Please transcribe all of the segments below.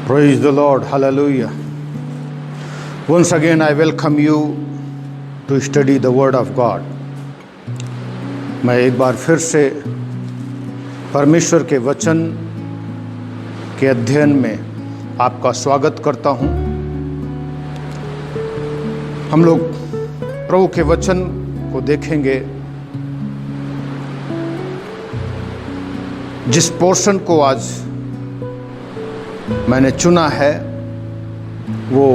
Praise the Lord. Hallelujah. Once again, I welcome you to study the Word of God. मैं एक बार फिर से परमेश्वर के वचन के अध्ययन में आपका स्वागत करता हूँ। हम लोग प्रभु के वचन को देखेंगे। जिस पोर्शन को आज मैंने चुना है वो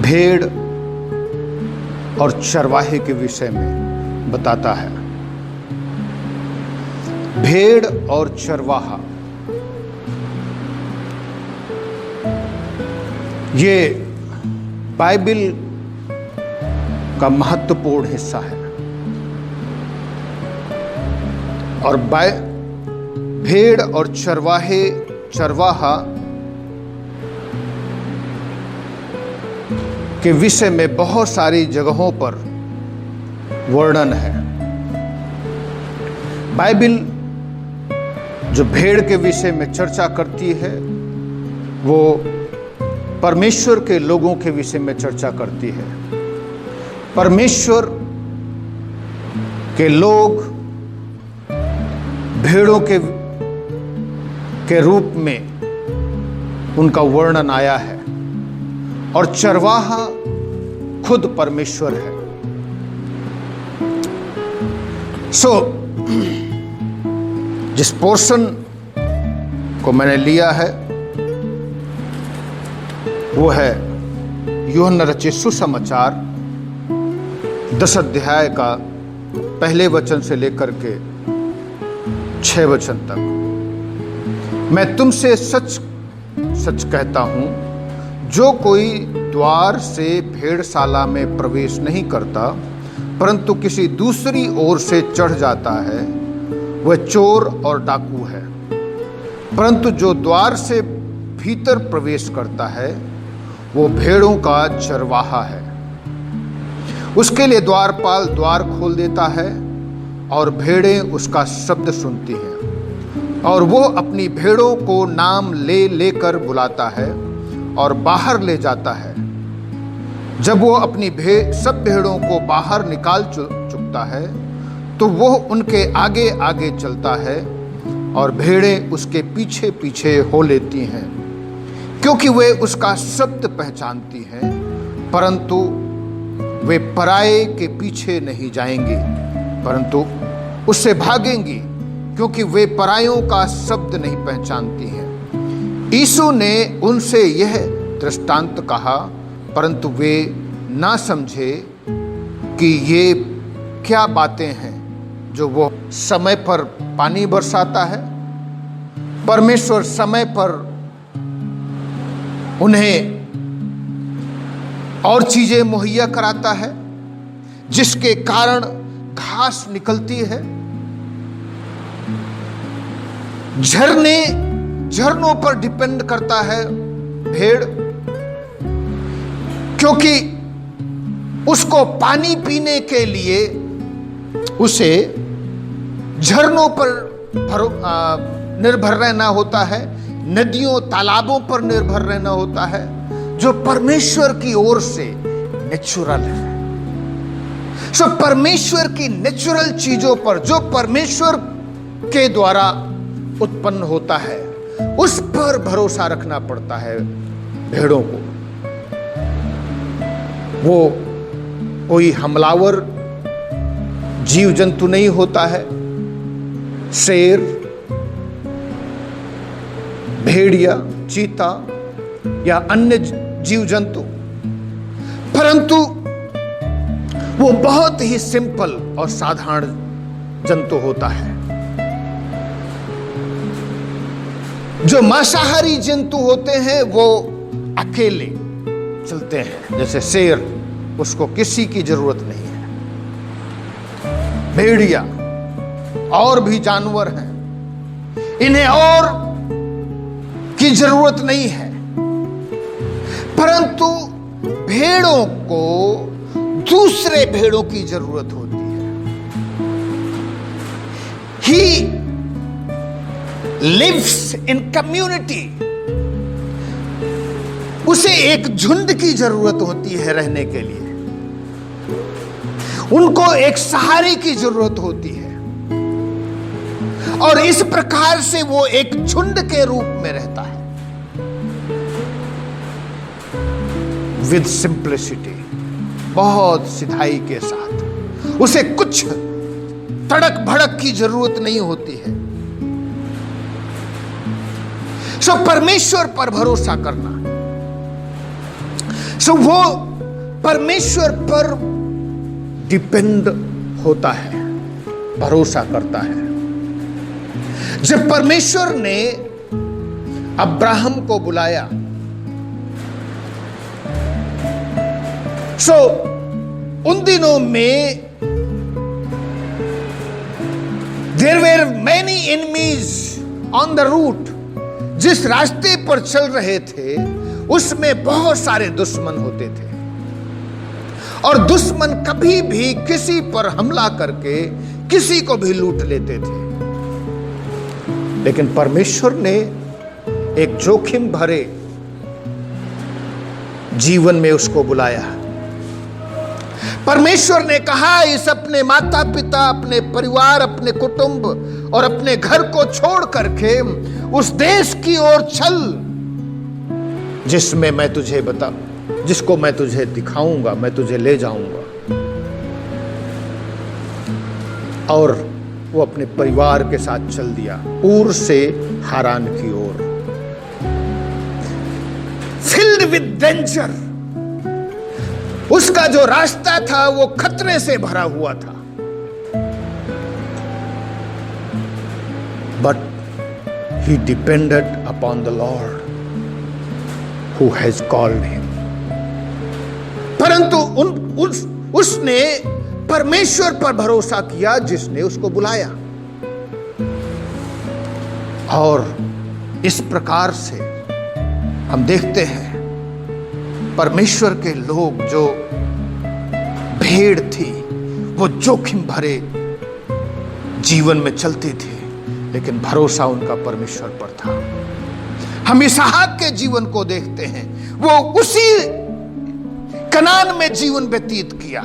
भेड़ और चरवाहे के विषय में बताता है। भेड़ और चरवाहा, ये बाइबल का महत्वपूर्ण हिस्सा है और भेड़ और चरवाहा के विषय में बहुत सारी जगहों पर वर्णन है। बाइबल जो भेड़ के विषय में चर्चा करती है वो परमेश्वर के लोगों के विषय में चर्चा करती है। परमेश्वर के लोग भेड़ों के रूप में उनका वर्णन आया है और चरवाहा खुद परमेश्वर है। जिस पोर्शन को मैंने लिया है वो है यूहन्ना रचित सुसमाचार 10 अध्याय का पहले वचन से लेकर के 6 वचन तक। मैं तुमसे सच सच कहता हूं, जो कोई द्वार से भेड़शाला में प्रवेश नहीं करता परंतु किसी दूसरी ओर से चढ़ जाता है वह चोर और डाकू है। परंतु जो द्वार से भीतर प्रवेश करता है वो भेड़ों का चरवाहा है। उसके लिए द्वारपाल द्वार खोल देता है और भेड़ें उसका शब्द सुनती हैं और वो अपनी भेड़ों को नाम लेकर बुलाता है और बाहर ले जाता है। जब वो अपनी सब भेड़ों को बाहर निकाल चुकता है तो वो उनके आगे आगे चलता है और भेड़ें उसके पीछे पीछे हो लेती हैं, क्योंकि वे उसका शब्द पहचानती हैं, परंतु वे पराये के पीछे नहीं जाएंगी परंतु उससे भागेंगी, क्योंकि वे परायों का शब्द नहीं पहचानती हैं। यीशु ने उनसे यह दृष्टांत कहा, परंतु वे ना समझे कि ये क्या बातें हैं जो वो समय पर पानी बरसाता है। परमेश्वर समय पर उन्हें और चीजें मुहैया कराता है जिसके कारण घास निकलती है। झरनों पर डिपेंड करता है भेड़, क्योंकि उसको पानी पीने के लिए उसे झरनों पर निर्भर रहना होता है, नदियों तालाबों पर निर्भर रहना होता है, जो परमेश्वर की ओर से नेचुरल है। परमेश्वर की नेचुरल चीजों पर जो परमेश्वर के द्वारा उत्पन्न होता है उस पर भरोसा रखना पड़ता है भेड़ों को। वो कोई हमलावर जीव जंतु नहीं होता है, शेर, भेड़िया, चीता या अन्य जीव जंतु, परंतु वो बहुत ही सिंपल और साधारण जंतु होता है। जो मांसाहारी जंतु होते हैं वो अकेले चलते हैं, जैसे शेर, उसको किसी की जरूरत नहीं है। भेड़िया और भी जानवर हैं, इन्हें और की जरूरत नहीं है, परंतु भेड़ों को दूसरे भेड़ों की जरूरत होती है। He lives in community. उसे एक झुंड की जरूरत होती है रहने के लिए, उनको एक सहारे की जरूरत होती है, और इस प्रकार से वो एक झुंड के रूप में रहता है, विद सिंप्लिसिटी, बहुत सिधाई के साथ। उसे कुछ तड़क भड़क की जरूरत नहीं होती है। सो परमेश्वर पर भरोसा करना, सो वो परमेश्वर पर डिपेंड होता है, भरोसा करता है। जब परमेश्वर ने अब्राहम को बुलाया, सो उन दिनों में there were many enemies on the route. जिस रास्ते पर चल रहे थे उसमें बहुत सारे दुश्मन होते थे, और दुश्मन कभी भी किसी पर हमला करके किसी को भी लूट लेते थे। लेकिन परमेश्वर ने एक जोखिम भरे जीवन में उसको बुलाया। परमेश्वर ने कहा, इस अपने माता पिता, अपने परिवार, अपने कुटुंब और अपने घर को छोड़ करके उस देश की ओर चल जिसमें मैं तुझे जिसको मैं तुझे दिखाऊंगा, मैं तुझे ले जाऊंगा। और वो अपने परिवार के साथ चल दिया ऊर से हारान की ओर, फिल्ड विद डेंजर। उसका जो रास्ता था वो खतरे से भरा हुआ था, but he depended upon the Lord who has called him. परंतु उसने परमेश्वर पर भरोसा किया जिसने उसको बुलाया। और इस प्रकार से हम देखते हैं परमेश्वर के लोग, जो भेड़ थी, वो जोखिम भरे जीवन में चलती थी, लेकिन भरोसा उनका परमेश्वर पर था। हम इसहाक के जीवन को देखते हैं, वो उसी कनान में जीवन व्यतीत किया,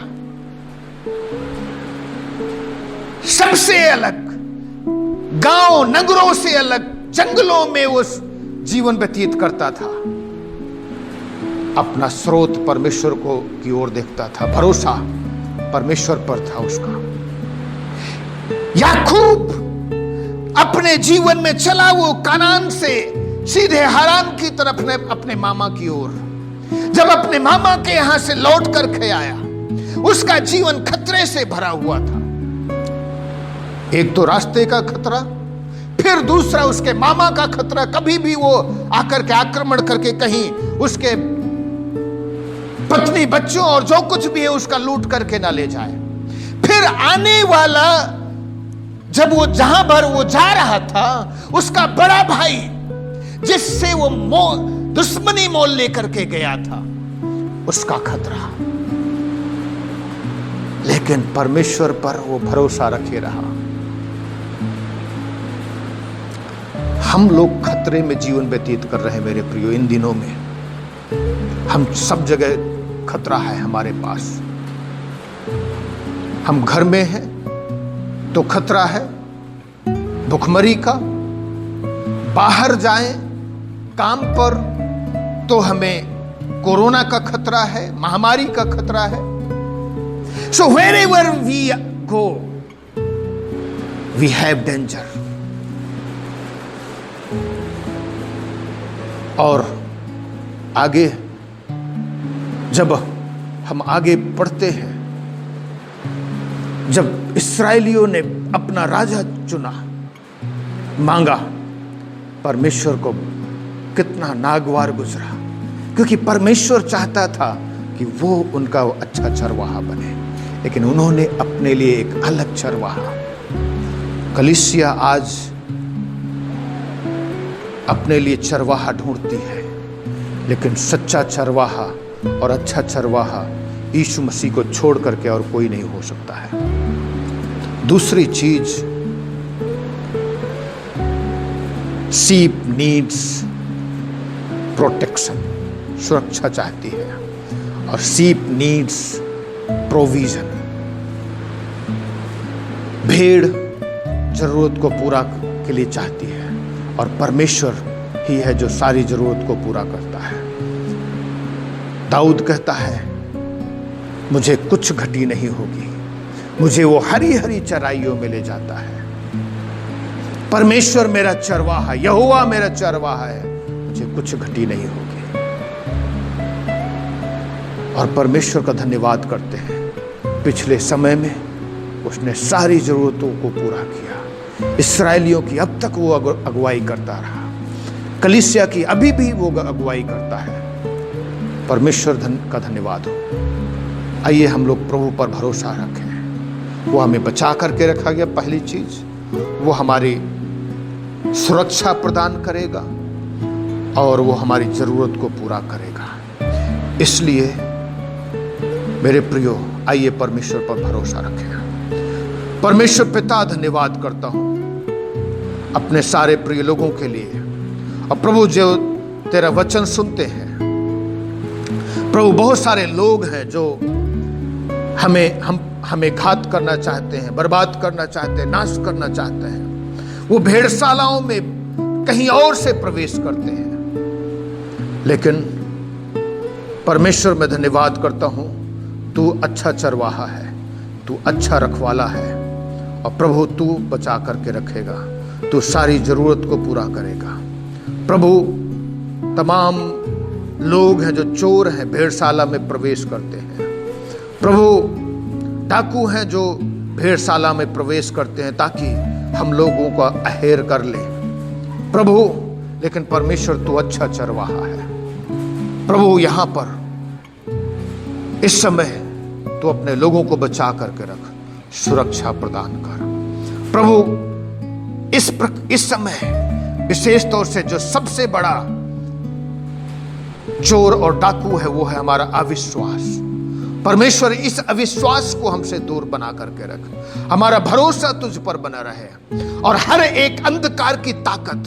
सबसे अलग, गांव नगरों से अलग, जंगलों में उस जीवन व्यतीत करता था। अपना स्रोत परमेश्वर को की ओर देखता था, भरोसा परमेश्वर पर था उसका। याकूब अपने जीवन में चला वो कनान से सीधे हारान की तरफ अपने मामा की ओर। जब अपने मामा के यहां से लौट करके आया, उसका जीवन खतरे से भरा हुआ था। एक तो रास्ते का खतरा, फिर दूसरा उसके मामा का खतरा, कभी भी वो आकर के आक्रमण करके कहीं उसके पत्नी बच्चों और जो कुछ भी है उसका लूट करके ना ले जाए। फिर आने वाला, जब वो जहां पर वो जा रहा था, उसका बड़ा भाई जिससे वो दुश्मनी मोल लेकर के गया था, उसका खतरा। लेकिन परमेश्वर पर वो भरोसा रखे रहा। हम लोग खतरे में जीवन व्यतीत कर रहे हैं मेरे प्रियो। इन दिनों में हम सब जगह खतरा है हमारे पास। हम घर में हैं तो खतरा है भुखमरी का, बाहर जाएं काम पर तो हमें कोरोना का खतरा है, महामारी का खतरा है। सो wherever we go, we have danger. और आगे जब हम आगे बढ़ते हैं, जब इस्राएलियों ने अपना राजा चुना, मांगा, परमेश्वर को कितना नागवार गुजरा, क्योंकि परमेश्वर चाहता था कि वो उनका अच्छा चरवाहा बने, लेकिन उन्होंने अपने लिए एक अलग चरवाहा। कलीसिया आज अपने लिए चरवाहा ढूंढती है, लेकिन सच्चा चरवाहा और अच्छा चरवाहा यीशु मसीह को छोड़ करके और कोई नहीं हो सकता है। दूसरी चीज, शीप नीड्स प्रोटेक्शन, सुरक्षा चाहती है, और शीप नीड्स प्रोविजन, भेड़ जरूरत को पूरा के लिए चाहती है, और परमेश्वर ही है जो सारी जरूरत को पूरा करता है। दाऊद कहता है, मुझे कुछ घटी नहीं होगी, मुझे वो हरी हरी चराइयों में ले जाता है। परमेश्वर मेरा चरवाहा, यहोवा मेरा चरवाहा है, मुझे कुछ घटी नहीं होगी। और परमेश्वर का धन्यवाद करते हैं, पिछले समय में उसने सारी जरूरतों को पूरा किया। इस्राएलियों की अब तक वो अगुवाई करता रहा, कलीसिया की अभी भी वो अगुवाई करता है। परमेश्वर का धन्यवाद हो। आइए हम लोग प्रभु पर भरोसा रखें। वो हमें बचा करके रखा गया, पहली चीज वो हमारी सुरक्षा प्रदान करेगा और वो हमारी जरूरत को पूरा करेगा। इसलिए मेरे प्रियो, आइए परमेश्वर पर भरोसा रखें। परमेश्वर पिता, धन्यवाद करता हूं अपने सारे प्रिय लोगों के लिए। और प्रभु, जो तेरा वचन सुनते हैं प्रभु, बहुत सारे लोग हैं जो हमें घात करना चाहते हैं, बर्बाद करना चाहते हैं, नाश करना चाहते हैं। वो भेड़शालाओं में कहीं और से प्रवेश करते हैं। लेकिन परमेश्वर, मैं धन्यवाद करता हूं, तू अच्छा चरवाहा है, तू अच्छा रखवाला है, और प्रभु तू बचा करके रखेगा, तू सारी जरूरत को पूरा करेगा। प्रभु, तमाम लोग हैं जो चोर हैं, भेड़शाला में प्रवेश करते हैं। प्रभु, डाकू हैं जो भेड़शाला में प्रवेश करते हैं ताकि हम लोगों का अहेर कर ले। प्रभु, लेकिन परमेश्वर तू अच्छा चरवाहा है। प्रभु, यहां पर इस समय तू अपने लोगों को बचा करके रख, सुरक्षा प्रदान कर। प्रभु, इस समय विशेष तौर से जो सबसे बड़ा चोर और डाकू है वो है हमारा अविश्वास। परमेश्वर, इस अविश्वास को हमसे दूर बना करके रख। हमारा भरोसा तुझ पर बना रहे, और हर एक अंधकार की ताकत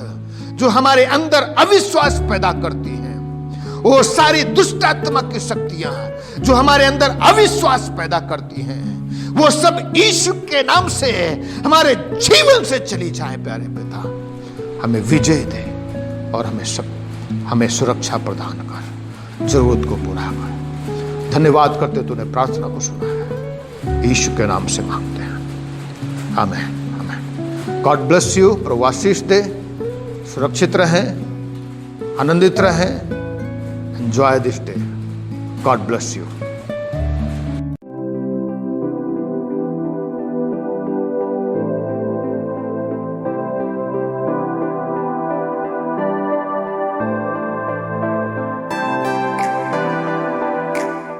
जो हमारे अंदर अविश्वास पैदा करती है, वो सारी दुष्ट आत्मा की शक्तियां जो हमारे अंदर अविश्वास पैदा करती हैं, वो सब यीशु के नाम से हमारे जीवन से चली जाए। प्यारे पिता, हमें विजय दे और हमें सुरक्षा प्रदान कर, जरूरत को पूरा कर। धन्यवाद करते तूने प्रार्थना को सुना है, यीशु के नाम से मांगते हैं, आमीन आमीन। God bless you. प्रभु आशीष दे। सुरक्षित रहें, आनंदित रहें। Enjoy this day. God bless you.